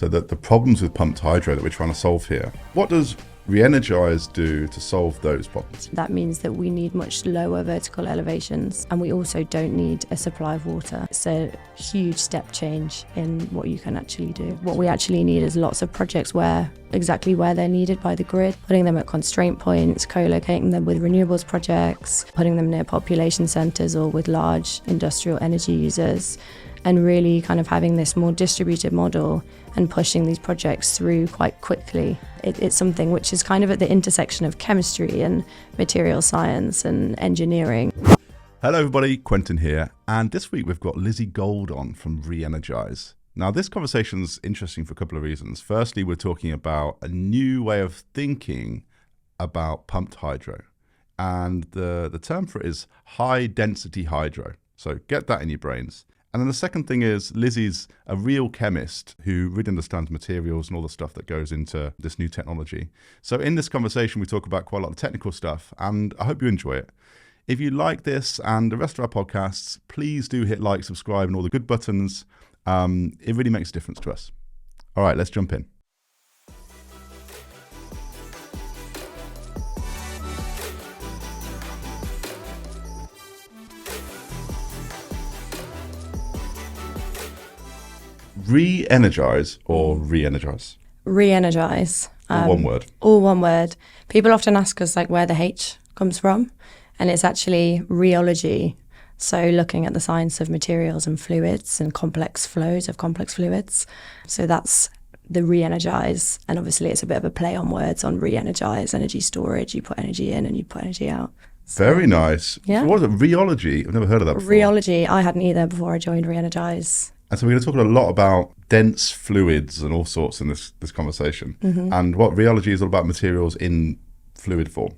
So the problems with pumped hydro that we're trying to solve here, what does RheEnergise do to solve those problems? That means that we need much lower vertical elevations, and we also don't need a supply of water. It's a huge step change in what you can actually do. What we actually need is lots of projects exactly where they're needed by the grid, putting them at constraint points, co-locating them with renewables projects, putting them near population centres or with large industrial energy users, and really kind of having this more distributed model and pushing these projects through quite quickly. It's something which is kind of at the intersection of chemistry and material science and engineering. Hello everybody, Quentin here, and this week we've got Lizzi Gold on from RheEnergise. Now this conversation's interesting for a couple of reasons. Firstly, we're talking about a new way of thinking about pumped hydro, and the term for it is high density hydro. So get that in your brains. And then the second thing is Lizzie's a real chemist who really understands materials and all the stuff that goes into this new technology. So in this conversation, we talk about quite a lot of technical stuff, and I hope you enjoy it. If you like this and the rest of our podcasts, please do hit like, subscribe, and all the good buttons. It really makes a difference to us. All right, let's jump in. RheEnergise or RheEnergise? RheEnergise. All one word. All one word. People often ask us like where the H comes from, and it's actually rheology. So looking at the science of materials and fluids and complex flows of complex fluids. So that's the RheEnergise, and obviously it's a bit of a play on words on re-energize, energy storage. You put energy in and you put energy out. So, very nice. Yeah. So what is it? Rheology? I've never heard of that before. Rheology, I hadn't either before I joined RheEnergise. And so we're going to talk a lot about dense fluids and all sorts in this conversation. Mm-hmm. And what rheology is all about materials in fluid form.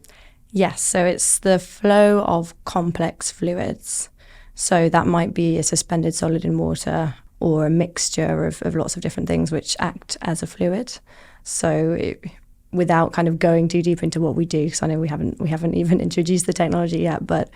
Yes, so it's the flow of complex fluids. So that might be a suspended solid in water or a mixture of lots of different things which act as a fluid. So without kind of going too deep into what we do, because I know we haven't even introduced the technology yet, but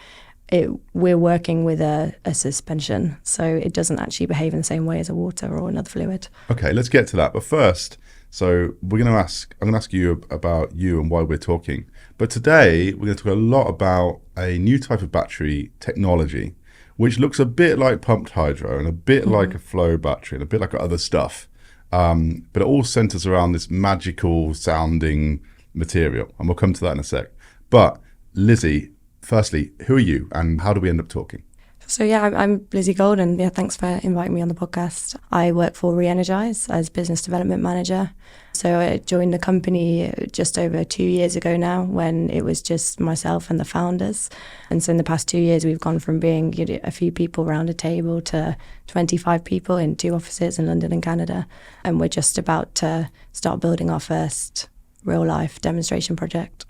we're working with a suspension, so it doesn't actually behave in the same way as a water or another fluid. Okay, let's get to that. But first, I'm going to ask you about you and why we're talking. But today, we're going to talk a lot about a new type of battery technology, which looks a bit like pumped hydro and a bit like a flow battery and a bit like other stuff. But it all centers around this magical sounding material. And we'll come to that in a sec. But Lizzie, firstly, who are you and how do we end up talking? So yeah, I'm Lizzi Gold, and yeah, thanks for inviting me on the podcast. I work for RheEnergise as business development manager. So I joined the company just over 2 years ago now, when it was just myself and the founders. And so in the past 2 years, we've gone from being a few people around a table to 25 people in 2 offices in London and Canada. And we're just about to start building our first real life demonstration project.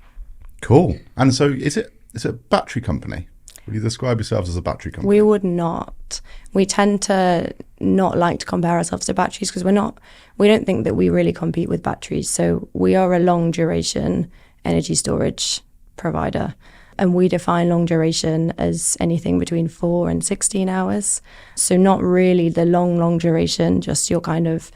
Cool. And so is it a battery company? Would you describe yourselves as a battery company? We would not. We tend to not like to compare ourselves to batteries because we don't think that we really compete with batteries. So we are a long duration energy storage provider. And we define long duration as anything between 4 and 16 hours. So not really the long duration, just your kind of,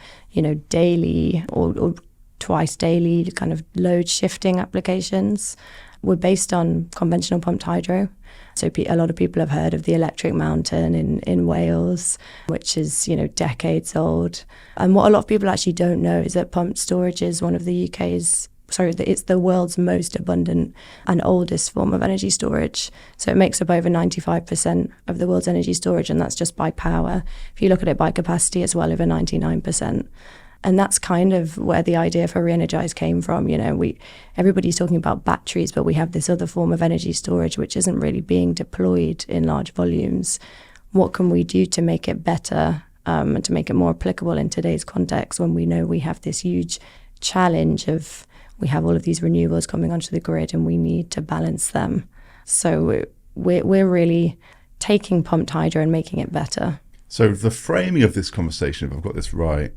daily or twice daily kind of load shifting applications. We're based on conventional pumped hydro. So a lot of people have heard of the Electric Mountain in Wales, which is, decades old. And what a lot of people actually don't know is that pumped storage is one of it's the world's most abundant and oldest form of energy storage. So it makes up over 95% of the world's energy storage, and that's just by power. If you look at it by capacity, it's well over 99%. And that's kind of where the idea for RheEnergise came from. Everybody's talking about batteries, but we have this other form of energy storage which isn't really being deployed in large volumes. What can we do to make it better and to make it more applicable in today's context, when we know we have this huge challenge of we have all of these renewables coming onto the grid and we need to balance them. So we're really taking pumped hydro and making it better. So the framing of this conversation, if I've got this right,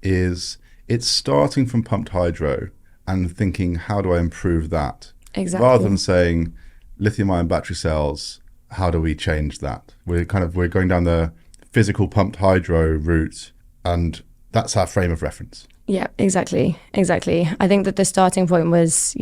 is it's starting from pumped hydro and thinking, how do I improve that? Exactly. Rather than saying lithium-ion battery cells, how do we change that? We're going down the physical pumped hydro route, and That's our frame of reference. Yeah, exactly. I think that the starting point was,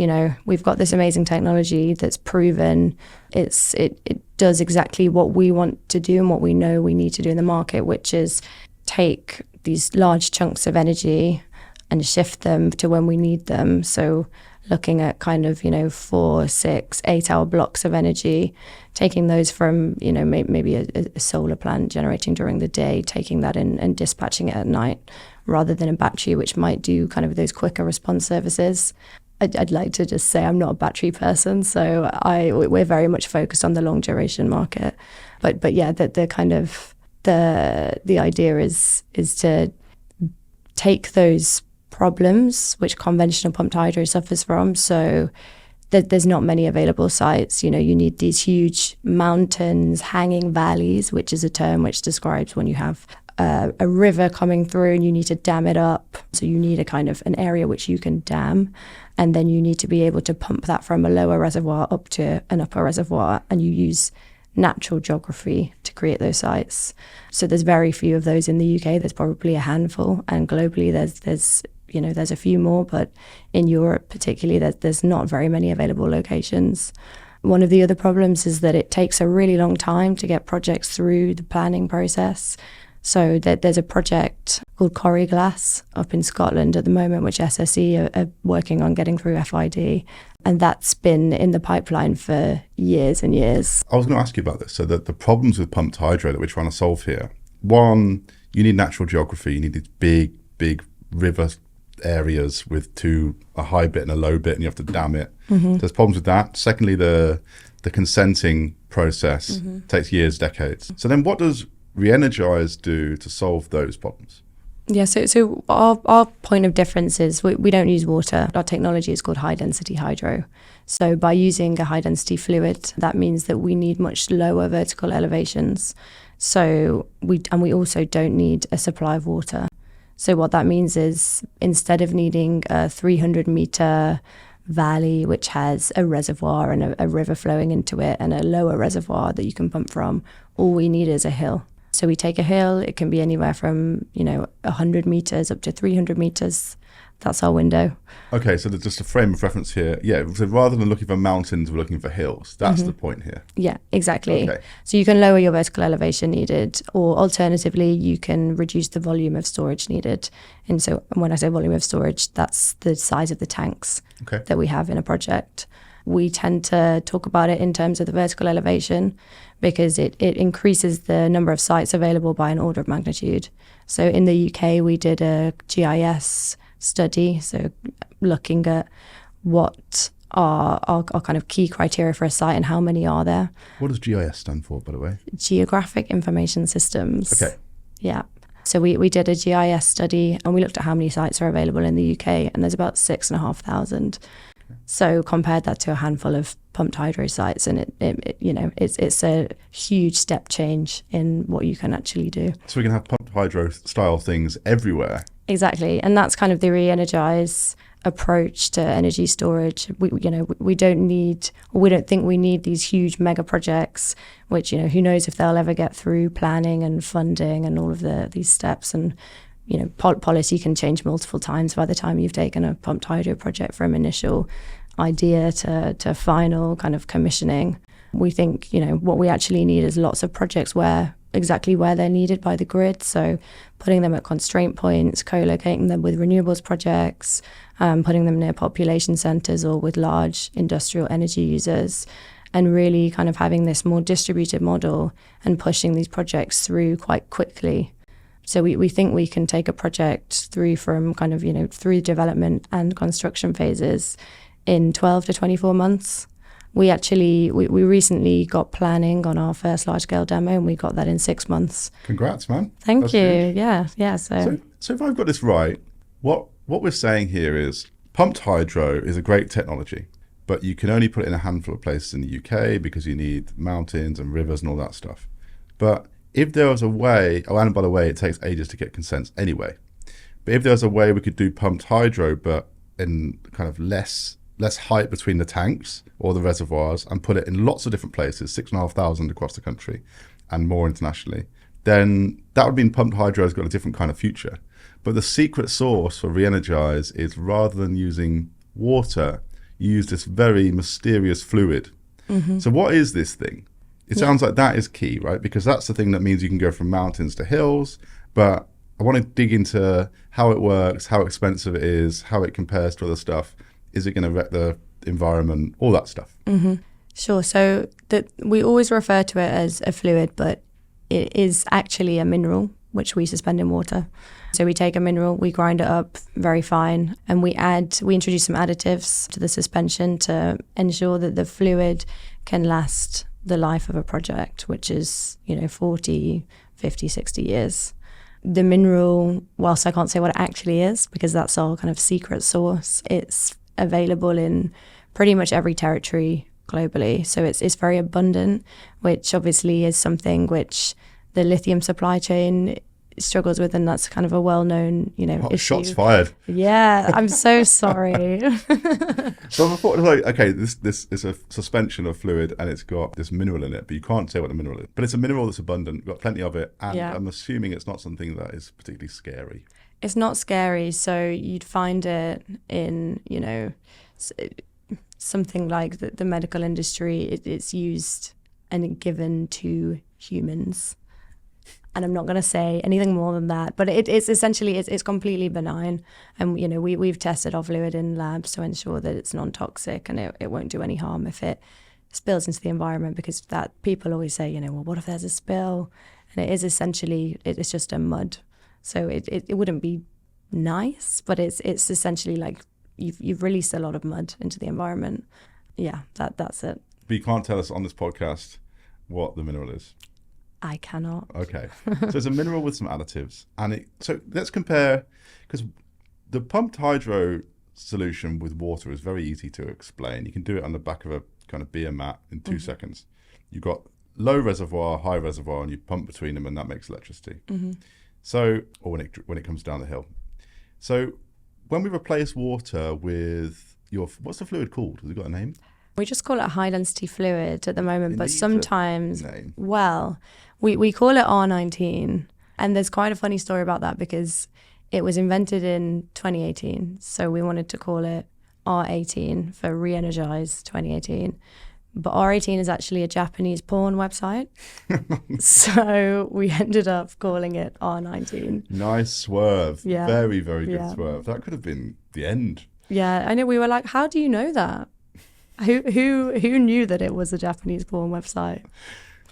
we've got this amazing technology that's proven it does exactly what we want to do and what we know we need to do in the market, which is take these large chunks of energy and shift them to when we need them. So looking at kind of, 4, 6, 8 hour blocks of energy, taking those from, maybe a solar plant generating during the day, taking that in and dispatching it at night, rather than a battery, which might do kind of those quicker response services. I'd like to just say I'm not a battery person, so we're very much focused on the long duration market. But yeah, the kind of the idea is to take those problems which conventional pumped hydro suffers from. So there's not many available sites. You need these huge mountains, hanging valleys, which is a term which describes when you have a river coming through and you need to dam it up. So you need a kind of an area which you can dam, and then you need to be able to pump that from a lower reservoir up to an upper reservoir, and you use natural geography to create those sites. So there's very few of those in the UK. There's probably a handful, and globally there's a few more, but in Europe particularly there's not very many available locations. One of the other problems is that it takes a really long time to get projects through the planning process. So there's a project called Corrie Glass up in Scotland at the moment, which SSE are working on getting through FID. And that's been in the pipeline for years and years. I was going to ask you about this. So the problems with pumped hydro that we're trying to solve here, one, you need natural geography. You need these big river areas with a high bit and a low bit, and you have to dam it. Mm-hmm. There's problems with that. Secondly, the consenting process takes years, decades. So then what does RheEnergise do to solve those problems? Yeah, so our point of difference is we don't use water. Our technology is called high density hydro. So by using a high density fluid, that means that we need much lower vertical elevations. So we also don't need a supply of water. So what that means is instead of needing a 300 meter valley which has a reservoir and a river flowing into it and a lower reservoir that you can pump from, all we need is a hill. So we take a hill, it can be anywhere from 100 meters up to 300 meters. That's our window. Okay, so there's just a frame of reference here. Yeah, so rather than looking for mountains, we're looking for hills. That's the point here. Yeah, exactly. Okay. So you can lower your vertical elevation needed, or alternatively, you can reduce the volume of storage needed. And so when I say volume of storage, that's the size of the tanks that we have in a project. We tend to talk about it in terms of the vertical elevation because it increases the number of sites available by an order of magnitude. So in the UK, we did a GIS study, so looking at what are kind of key criteria for a site and how many are there. What does GIS stand for, by the way? Geographic Information Systems. Okay. Yeah. So we did a GIS study and we looked at how many sites are available in the UK, and there's about 6,500. So compared that to a handful of pumped hydro sites, and it's a huge step change in what you can actually do. So we can have pumped hydro style things everywhere. Exactly, and that's kind of the Re-Energize approach to energy storage. We don't think we need these huge mega projects, which who knows if they'll ever get through planning and funding and all of these steps. And policy can change multiple times by the time you've taken a pumped hydro project from initial idea to final kind of commissioning. We think, what we actually need is lots of projects exactly where they're needed by the grid. So putting them at constraint points, co-locating them with renewables projects, putting them near population centres or with large industrial energy users, and really kind of having this more distributed model and pushing these projects through quite quickly. So we think we can take a project through from kind of, through development and construction phases in 12 to 24 months. We recently got planning on our first large-scale demo, and we got that in 6 months. Congrats, man. Thank you. Huge. Yeah. So if I've got this right, what we're saying here is pumped hydro is a great technology, but you can only put it in a handful of places in the UK because you need mountains and rivers and all that stuff. But if there was a way, and by the way, it takes ages to get consents anyway, but if there was a way we could do pumped hydro, but in kind of less height between the tanks or the reservoirs, and put it in lots of different places, 6,500 across the country and more internationally, then that would mean pumped hydro has got a different kind of future. But the secret sauce for Re-Energize is rather than using water, you use this very mysterious fluid. So what is this thing? It sounds like that is key, right? Because that's the thing that means you can go from mountains to hills. But I want to dig into how it works, how expensive it is, how it compares to other stuff. Is it going to wreck the environment? All that stuff. Sure. So we always refer to it as a fluid, but it is actually a mineral, which we suspend in water. So we take a mineral, we grind it up very fine, and we introduce some additives to the suspension to ensure that the fluid can last the life of a project, which is, 40, 50, 60 years. The mineral, whilst I can't say what it actually is, because that's our kind of secret sauce, it's available in pretty much every territory globally. So it's very abundant, which obviously is something which the lithium supply chain struggles with, and that's kind of a well-known, issue. Shots fired. Yeah, I'm so sorry. So I thought, like, okay, this is a suspension of fluid and it's got this mineral in it, but you can't say what the mineral is. But it's a mineral that's abundant, got plenty of it, and I'm assuming it's not something that is particularly scary. It's not scary, so you'd find it in, something like the medical industry. It's used and given to humans. And I'm not going to say anything more than that, but it's essentially, it's completely benign. And, we've tested our fluid in labs to ensure that it's non-toxic and it won't do any harm if it spills into the environment, because that people always say, well, what if there's a spill? And it is essentially, it's just a mud. So it wouldn't be nice, but it's essentially like you've released a lot of mud into the environment. Yeah, that's it. But you can't tell us on this podcast what the mineral is. I cannot. Okay. So it's a mineral with some additives. So let's compare, because the pumped hydro solution with water is very easy to explain. You can do it on the back of a kind of beer mat in 2 seconds. You've got low reservoir, high reservoir, and you pump between them, and that makes electricity. So, or when it comes down the hill. So when we replace water with what's the fluid called? Has it got a name? We just call it a high density fluid at the moment, but sometimes, we call it R19. And there's quite a funny story about that, because it was invented in 2018. So we wanted to call it R18 for Re-Energize 2018. But R18 is actually a Japanese porn website. So we ended up calling it R19. Nice swerve. Yeah. Very, very good swerve. That could have been the end. Yeah, I know. We were like, how do you know that? Who knew that it was a Japanese porn website?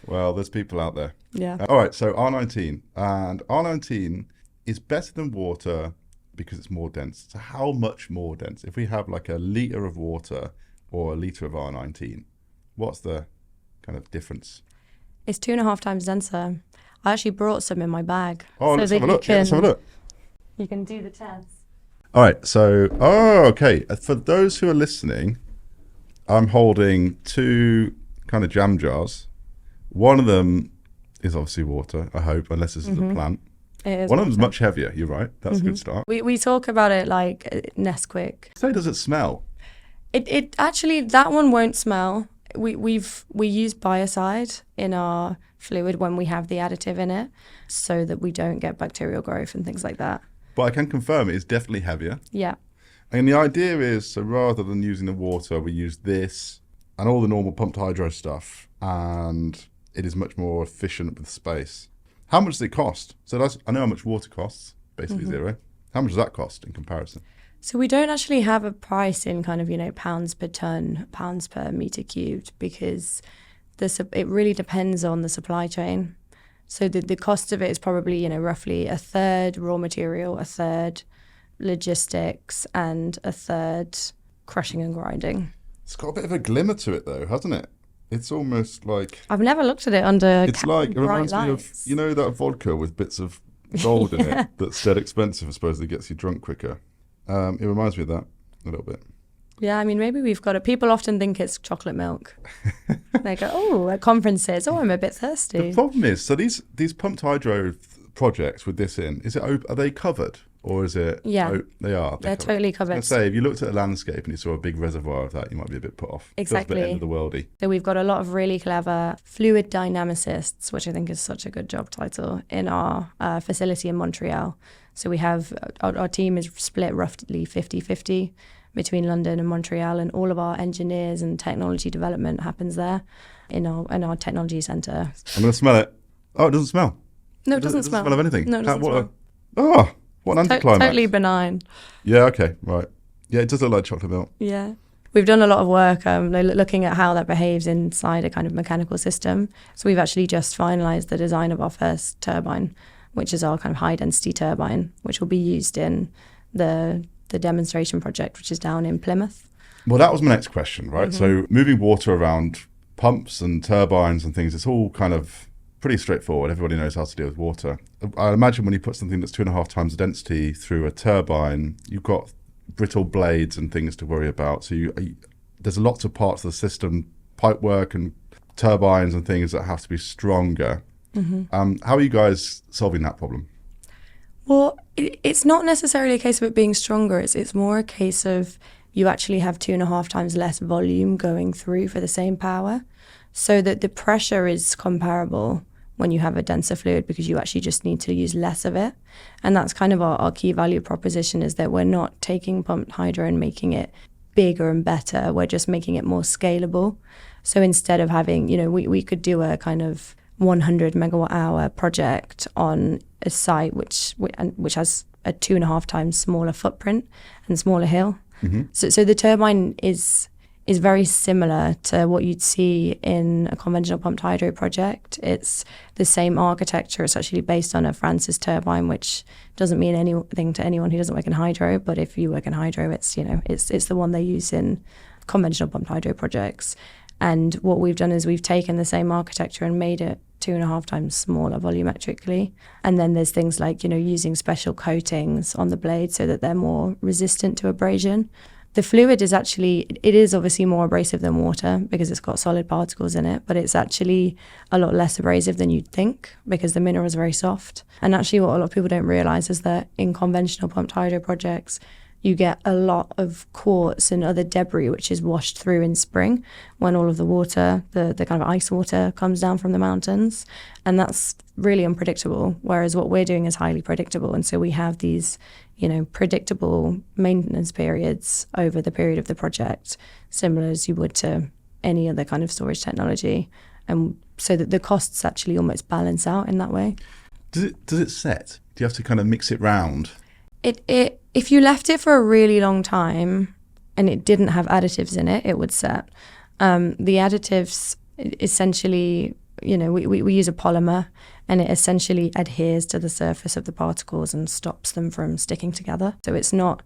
Well, there's people out there. Yeah. All right, so R19. And R19 is better than water because it's more dense. So how much more dense? If we have like a litre of water or a litre of R19, what's the kind of difference? It's 2.5 times denser. I actually brought some in my bag. Oh, let's have a look. Let's have a look. You can do the test. All right, so, okay. For those who are listening, I'm holding 2 kind of jam jars. One of them is obviously water, I hope, unless this is a plant. It is. One of them's much heavier, you're right. That's a good start. We talk about it like Nesquik. So does it smell? It actually, that one won't smell. We use biocide in our fluid when we have the additive in it, so that we don't get bacterial growth and things like that. But I can confirm it is definitely heavier. Yeah. And the idea is, so rather than using the water, we use this and all the normal pumped hydro stuff, and it is much more efficient with space. How much does it cost? So I know how much water costs, basically zero. How much does that cost in comparison? So we don't actually have a price in kind of, pounds per ton, pounds per meter cubed, because it really depends on the supply chain. So the cost of it is probably, roughly a third raw material, a third logistics, and a third crushing and grinding. It's got a bit of a glimmer to it though, hasn't it? It's almost like... I've never looked at it under It's like, it reminds me lights. of, that vodka with bits of gold in it that's dead expensive, I suppose, that gets you drunk quicker. It reminds me of that a little bit. Yeah, I mean, maybe we've got it. People often think it's chocolate milk. They go, at conferences, I'm a bit thirsty. The problem is, so these pumped hydro projects with this in, are they covered? Or is it... Yeah, they are. They're totally covered. I was gonna say, if you looked at a landscape and you saw a big reservoir of that, you might be a bit put off. Exactly. Feels a bit end of the worldy. So we've got a lot of really clever fluid dynamicists, which I think is such a good job title, in our facility in Montreal. So we have, our team is split roughly 50-50 between London and Montreal, and all of our engineers and technology development happens there in our technology centre. I'm going to smell it. Oh, it doesn't smell. No, it doesn't smell. It doesn't smell of anything. No, it doesn't smell. What an anticlimax. Totally benign. Yeah, okay, right. Yeah, it does look like chocolate milk. Yeah. We've done a lot of work looking at how that behaves inside a kind of mechanical system. So we've actually just finalised the design of our first turbine, which is our kind of high-density turbine, which will be used in the demonstration project, which is down in Plymouth. Well, that was my next question, right? So moving water around pumps and turbines and things, it's all kind of pretty straightforward. Everybody knows how to deal with water. I imagine when you put something that's 2.5 times the density through a turbine, you've got brittle blades and things to worry about. So there's lots of parts of the system, pipework and turbines and things that have to be stronger. How are you guys solving that problem? Well, it's not necessarily a case of it being stronger. It's more a case of you actually have 2.5 times less volume going through for the same power, so that the pressure is comparable when you have a denser fluid, because you actually just need to use less of it. And that's kind of our key value proposition, is that we're not taking pumped hydro and making it bigger and better. We're just making it more scalable. So instead of having, we could do a kind of 100 megawatt hour project on a site which has a 2.5 times smaller footprint and smaller hill. So the turbine is very similar to what you'd see in a conventional pumped hydro project. It's the same architecture. It's actually based on a Francis turbine, which doesn't mean anything to anyone who doesn't work in hydro. But if you work in hydro, it's the one they use in conventional pumped hydro projects. And what we've done is we've taken the same architecture and made it 2.5 times smaller volumetrically. And then there's things like, using special coatings on the blade so that they're more resistant to abrasion. The fluid is obviously more abrasive than water because it's got solid particles in it, but it's actually a lot less abrasive than you'd think because the mineral is very soft. And actually what a lot of people don't realise is that in conventional pumped hydro projects, you get a lot of quartz and other debris which is washed through in spring when all of the water, the kind of ice water, comes down from the mountains. And that's really unpredictable, whereas what we're doing is highly predictable. And so we have these, predictable maintenance periods over the period of the project, similar as you would to any other kind of storage technology. And so that the costs actually almost balance out in that way. Does it set? Do you have to kind of mix it round? If you left it for a really long time and it didn't have additives in it, it would set. The additives essentially, we use a polymer, and it essentially adheres to the surface of the particles and stops them from sticking together. So it's not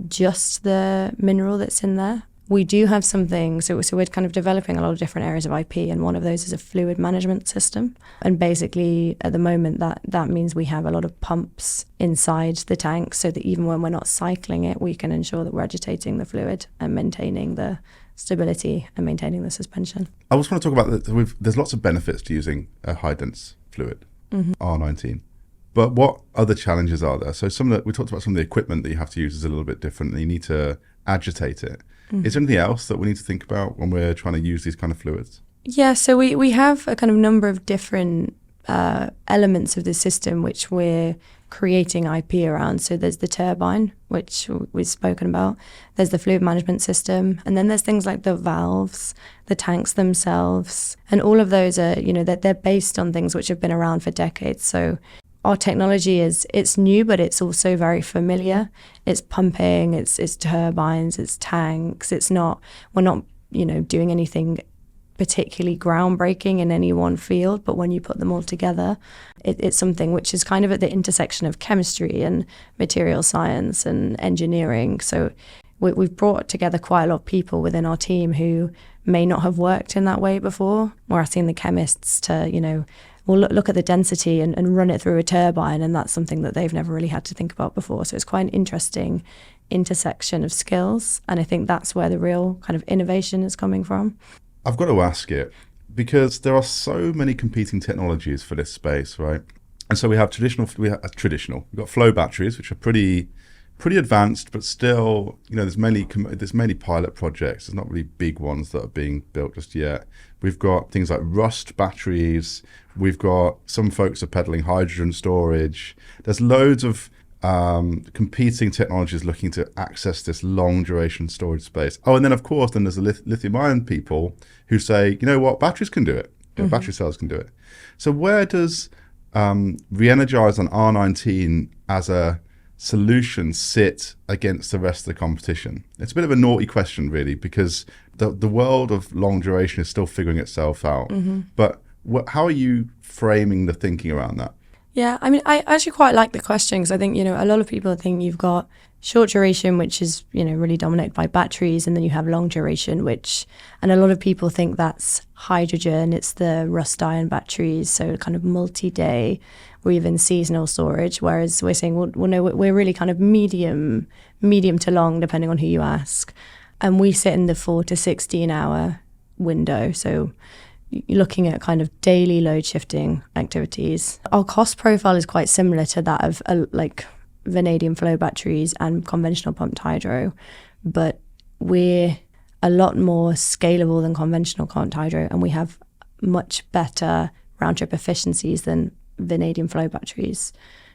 just the mineral that's in there. We do have something, so we're kind of developing a lot of different areas of IP, and one of those is a fluid management system. And basically, at the moment, that means we have a lot of pumps inside the tank, so that even when we're not cycling it, we can ensure that we're agitating the fluid and maintaining the stability and maintaining the suspension. I just want to talk about that. There's lots of benefits to using a high-dense fluid, R19. But what other challenges are there? So we talked about some of the equipment that you have to use is a little bit different, and you need to agitate it. Is there anything else that we need to think about when we're trying to use these kind of fluids? Yeah, so we have a kind of number of different elements of the system which we're creating IP around. So there's the turbine, which we've spoken about. There's the fluid management system. And then there's things like the valves, the tanks themselves. And all of those are, they're based on things which have been around for decades. So our technology it's new, but it's also very familiar. It's pumping, it's turbines, it's tanks. We're not, doing anything particularly groundbreaking in any one field, but when you put them all together, it's something which is kind of at the intersection of chemistry and material science and engineering. So we've brought together quite a lot of people within our team who may not have worked in that way before. We're asking the chemists to, we'll look at the density and run it through a turbine, and that's something that they've never really had to think about before. So it's quite an interesting intersection of skills, and I think that's where the real kind of innovation is coming from. I've got to ask it, because there are so many competing technologies for this space, right? And so we have traditional. We've got flow batteries, which are pretty advanced, but still, there's many pilot projects. There's not really big ones that are being built just yet. We've got things like rust batteries. We've got some folks are peddling hydrogen storage. There's loads of competing technologies looking to access this long duration storage space. Oh, and then of course, then there's the lithium ion people who say, you know what, batteries can do it. Battery cells can do it. So where does Re-Energize on R19 as a solution sit against the rest of the competition? It's a bit of a naughty question, really, because the world of long duration is still figuring itself out. But how are you framing the thinking around that? Yeah, I mean, I actually quite like the question because I think, a lot of people think you've got short duration, which is, really dominated by batteries, and then you have long duration, and a lot of people think that's hydrogen, it's the rust iron batteries, so kind of multi-day or even seasonal storage, whereas we're saying, well, no, we're really kind of medium to long, depending on who you ask. And we sit in the 4 to 16 hour window, so you're looking at kind of daily load shifting activities. Our cost profile is quite similar to that of like vanadium flow batteries and conventional pumped hydro, but we're a lot more scalable than conventional pumped hydro, and we have much better round trip efficiencies than vanadium flow batteries.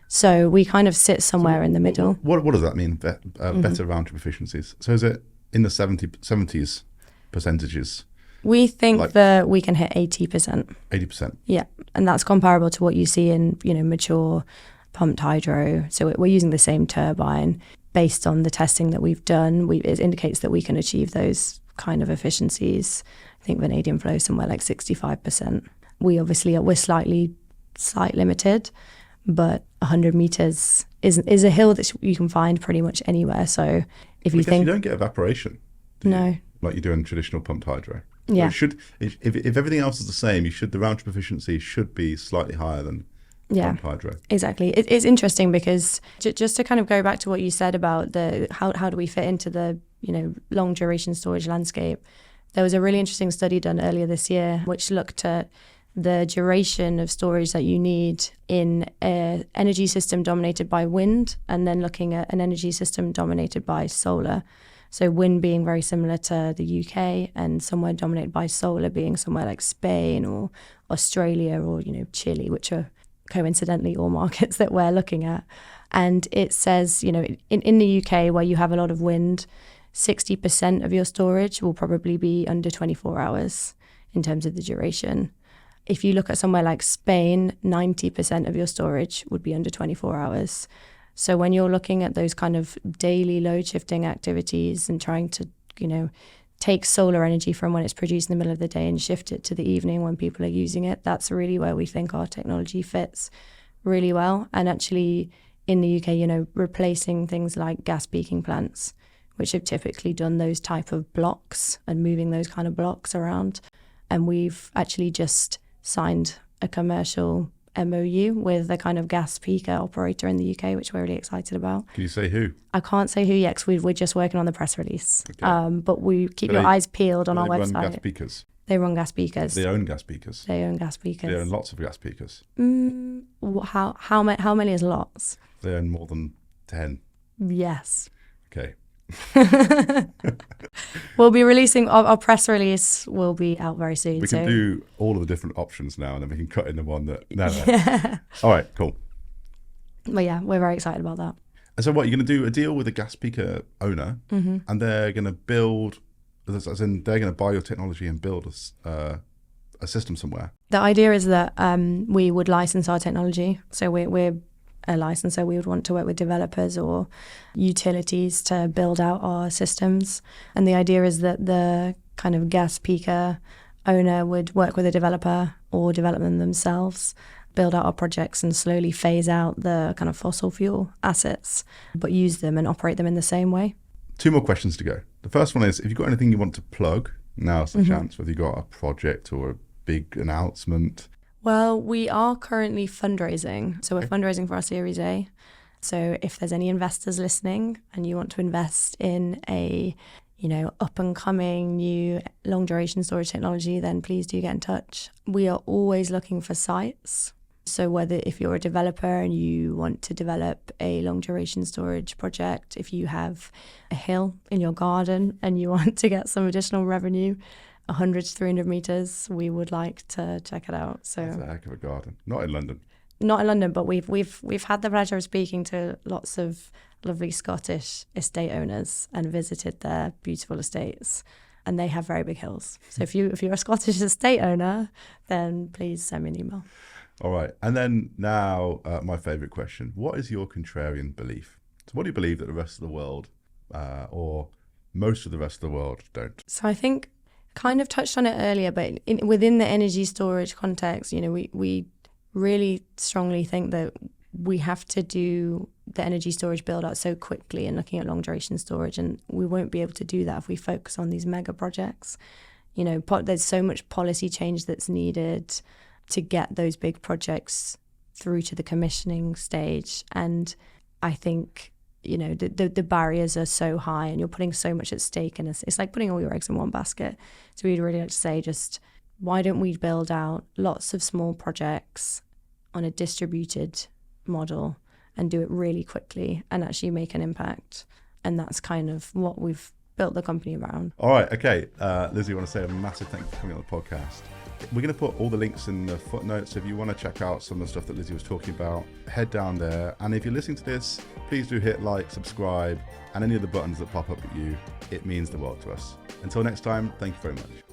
So we kind of sit somewhere in the middle. What does that mean, better round trip efficiencies? So is it in the 70s percentages? We think that we can hit 80%. 80%? Yeah, and that's comparable to what you see in, mature pumped hydro. So we're using the same turbine. Based on the testing that we've done, it indicates that we can achieve those kind of efficiencies. I think vanadium flow is somewhere like 65%. We're slightly limited, but 100 meters is a hill that you can find pretty much anywhere. So if you think... you don't get evaporation. No. Like you do in traditional pumped hydro. Yeah. So if everything else is the same, the round trip efficiency should be slightly higher than pumped hydro. Exactly. It's interesting because just to kind of go back to what you said about how do we fit into the long duration storage landscape. There was a really interesting study done earlier this year which looked at the duration of storage that you need in an energy system dominated by wind, and then looking at an energy system dominated by solar. So wind being very similar to the UK, and somewhere dominated by solar being somewhere like Spain or Australia or, Chile, which are coincidentally all markets that we're looking at. And it says, in the UK, where you have a lot of wind, 60% of your storage will probably be under 24 hours in terms of the duration. If you look at somewhere like Spain, 90% of your storage would be under 24 hours. So when you're looking at those kind of daily load shifting activities and trying to, take solar energy from when it's produced in the middle of the day and shift it to the evening when people are using it, that's really where we think our technology fits really well. And actually in the UK, replacing things like gas peaking plants, which have typically done those type of blocks and moving those kind of blocks around. And we've actually just signed a commercial MOU with a kind of gas peaker operator in the UK, which we're really excited about. Can you say who? I can't say who yet because we're just working on the press release. Okay. But we keep your eyes peeled on our website. They run gas peakers? They run gas peakers. They own gas peakers? They own gas peakers. They own lots of gas peakers? How many is lots? They own more than 10? Yes. Okay. We'll be releasing our press release will be out very soon. We can do all of the different options now, and then we can cut in the one that Yeah. All right, cool. But yeah, we're very excited about that. And so what, you're going to do a deal with a gas peaker owner, and they're going to build, as in they're going to buy your technology and build a system somewhere? The idea is that we would license our technology. So we're a licensor. We would want to work with developers or utilities to build out our systems. And the idea is that the kind of gas peaker owner would work with a developer or develop them themselves, build out our projects and slowly phase out the kind of fossil fuel assets, but use them and operate them in the same way. 2 more questions to go. The first one is, if you've got anything you want to plug, now's the chance, whether you've got a project or a big announcement. Well, we are currently fundraising. So we're fundraising for our Series A. So if there's any investors listening and you want to invest in a, up and coming new long duration storage technology, then please do get in touch. We are always looking for sites. So if you're a developer and you want to develop a long duration storage project, if you have a hill in your garden and you want to get some additional revenue, 100 to 300 meters, we would like to check it out. So that's a heck of a garden. Not in London. not in London, but we've had the pleasure of speaking to lots of lovely Scottish estate owners and visited their beautiful estates, and they have very big hills. So if you're a Scottish estate owner, then please send me an email. All right. And then now, my favourite question. What is your contrarian belief? So what do you believe that the rest of the world, or most of the rest of the world, don't? So I think kind of touched on it earlier, but within the energy storage context, we really strongly think that we have to do the energy storage build out so quickly and looking at long duration storage, and we won't be able to do that if we focus on these mega projects. There's so much policy change that's needed to get those big projects through to the commissioning stage, and I think the barriers are so high and you're putting so much at stake, and it's like putting all your eggs in one basket. So we'd really like to say, just why don't we build out lots of small projects on a distributed model and do it really quickly and actually make an impact? And that's kind of what we've built the company around. All right, okay. Lizzie, I want to say a massive thank you for coming on the podcast. We're going to put all the links in the footnotes. If you want to check out some of the stuff that Lizzie was talking about, head down there. And if you're listening to this, please do hit like, subscribe, and any of the buttons that pop up at you. It means the world to us. Until next time, thank you very much.